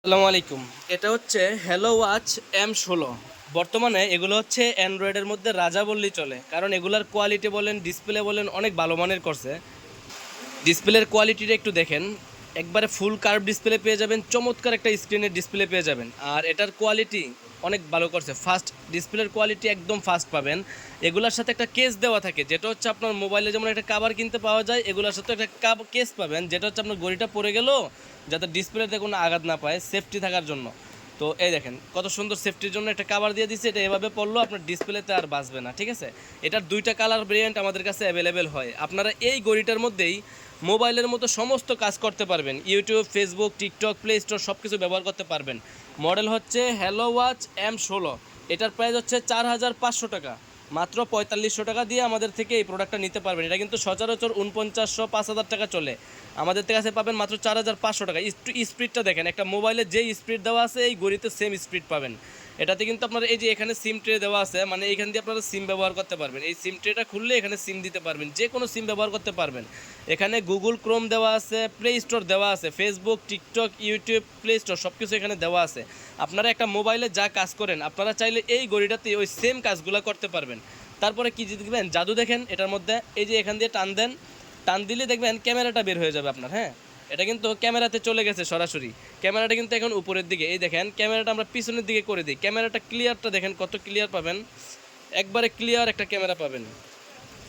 আসসালামু আলাইকুম। এটা হচ্ছে হ্যালো ওয়াচ M16। বর্তমানে এগুলো হচ্ছে অ্যান্ড্রয়েডের মধ্যে রাজা বললেই চলে, কারণ এগুলার কোয়ালিটি বলেন, ডিসপ্লে বলেন, অনেক ভালো মানের করছে। ডিসপ্লের কোয়ালিটিটা একটু দেখেন, একবারে ফুল কার্ভ ডিসপ্লে পেয়ে যাবেন, চমৎকার একটা স্ক্রিনের ডিসপ্লে পেয়ে যাবেন। আর এটার কোয়ালিটি অনেক ভালো করছে, ফাস্ট ডিসপ্লের কোয়ালিটি একদম ফাস্ট পাবেন। এগুলোর সাথে একটা কেস দেওয়া থাকে, যেটা হচ্ছে আপনার মোবাইলে যেমন একটা কাভার কিনতে পাওয়া যায়, এগুলোর সাথে একটা কেস পাবেন, যেটা হচ্ছে আপনার ঘড়িটা পড়ে গেল যাতে ডিসপ্লেতে কোনো আঘাত না পায়, সেফটি থাকার জন্য। তো এই দেখেন কত সুন্দর সেফটির জন্য একটা কাভার দিয়ে দিচ্ছে, এটা এভাবে পড়লো আপনার ডিসপ্লেতে আর বাঁচবে না, ঠিক আছে। এটার দুইটা কালার ভেরিয়েন্ট আমাদের কাছে অ্যাভেলেবেল হয়। আপনারা এই ঘড়িটার মধ্যেই মোবাইলের মতো সমস্ত কাজ করতে পারবেন, YouTube, Facebook, TikTok, play store সব কিছু ব্যবহার করতে পারবেন। মডেল হচ্ছে হ্যালো ওয়াচ M16। এটার প্রাইস হচ্ছে 4500 টাকা। মাত্র 4500 টাকা দিয়ে আমাদের থেকে এই প্রোডাক্টটা নিতে পারবেন। এটা কিন্তু সচরাচর 4900, 5000 টাকা চলে, আমাদের কাছে পাবেন মাত্র 4500 টাকা। স্পিডটা দেখেন, একটা মোবাইলে যে স্পিড দেওয়া আছে এই ঘড়িতে সেম স্পিড পাবেন। এটাতে কিন্তু আপনার এই যে এখানে সিম ট্রে দেওয়া আছে, মানে এইখান দিয়ে আপনারা সিম ব্যবহার করতে পারবেন। এই সিম ট্রেটা খুললে এখানে সিম দিতে পারবেন, যে কোনো সিম ব্যবহার করতে পারবেন। এখানে গুগল ক্রোম দেওয়া আছে, প্লে স্টোর দেওয়া আছে, Facebook, TikTok, YouTube, play store সব কিছু এখানে দেওয়া আছে। আপনারা একটা মোবাইলে যা কাজ করেন, আপনারা চাইলে এই ঘড়িটাতে ওই সেম কাজগুলো করতে পারবেন। তারপরে কি দেখবেন, জাদু দেখেন এটার মধ্যে, এই যে এখান দিয়ে টান দেন, টান দিলে দেখবেন ক্যামেরাটা বের হয়ে যাবে আপনার। হ্যাঁ, এটা কিন্তু ক্যামেরাতে চলে গেছে সরাসরি। ক্যামেরাটা কিন্তু এখন উপরের দিকে, এই দেখেন ক্যামেরাটা আমরা পিছনের দিকে করে দিই, ক্যামেরাটা ক্লিয়ারটা দেখেন কত ক্লিয়ার পাবেন, একবারে ক্লিয়ার একটা ক্যামেরা পাবেন,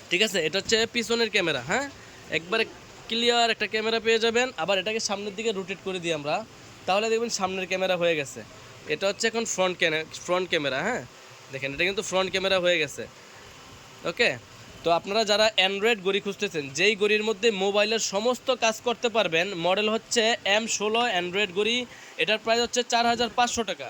ঠিক আছে। এটা হচ্ছে পিছনের ক্যামেরা, হ্যাঁ, একবারে ক্লিয়ার একটা ক্যামেরা পেয়ে যাবেন। আবার এটাকে সামনের দিকে রোটেট করে দিই আমরা, তাহলে দেখবেন সামনের ক্যামেরা হয়ে গেছে। এটা হচ্ছে এখন ফ্রন্ট ক্যামেরা, হ্যাঁ, দেখেন এটা কিন্তু ফ্রন্ট ক্যামেরা হয়ে গেছে। ওকে। তো আপনারা যারা অ্যান্ড্রয়েড ঘড়ি খুঁজতেছেন, যেই ঘড়ির মধ্যে মোবাইলের সমস্ত কাজ করতে পারবেন, মডেল হচ্ছে M16 অ্যান্ড্রয়েড ঘড়ি। এটার প্রাইস হচ্ছে 4500 টাকা।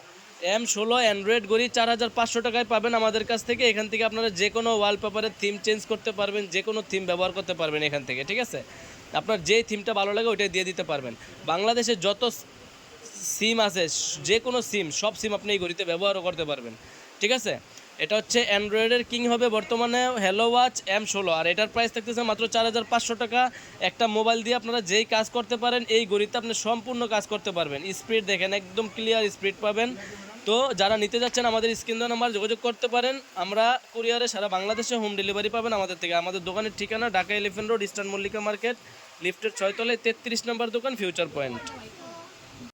M16 অ্যান্ড্রয়েড ঘড়ি 4500 টাকায় পাবেন আমাদের কাছ থেকে। এখান থেকে আপনারা যে কোনো ওয়ালপেপারের থিম চেঞ্জ করতে পারবেন, যে কোনো থিম ব্যবহার করতে পারবেন এখান থেকে, ঠিক আছে। আপনার যেই থিমটা ভালো লাগে ওইটাই দিয়ে দিতে পারবেন। বাংলাদেশে যত সিম আছে, যে কোনো সিম, সব সিম আপনি এই ঘড়িতে ব্যবহারও করতে পারবেন, ঠিক আছে। এটা হচ্ছে অ্যান্ড্রয়েডের কিং হবে বর্তমানে হ্যালো ওয়াচ M16, আর এটার প্রাইস থাকতেছে মাত্র 4500 টাকা। একটা মোবাইল দিয়ে আপনারা যেই কাজ করতে পারেন, এই ঘড়িতে আপনি সম্পূর্ণ কাজ করতে পারবেন। স্পিড দেখেন, একদম ক্লিয়ার স্পিড পাবেন। তো যারা নিতে যাচ্ছেন আমাদের স্ক্রিন দেওয়া নাম্বার যোগাযোগ করতে পারেন। আমরা কুরিয়ারে সারা বাংলাদেশে হোম ডেলিভারি পাবেন আমাদের থেকে। আমাদের দোকানের ঠিকানা Dhaka elephant road, eastern Mallika market, লিফটের 6 তলায় 33 নম্বর দোকান, ফিউচার পয়েন্ট।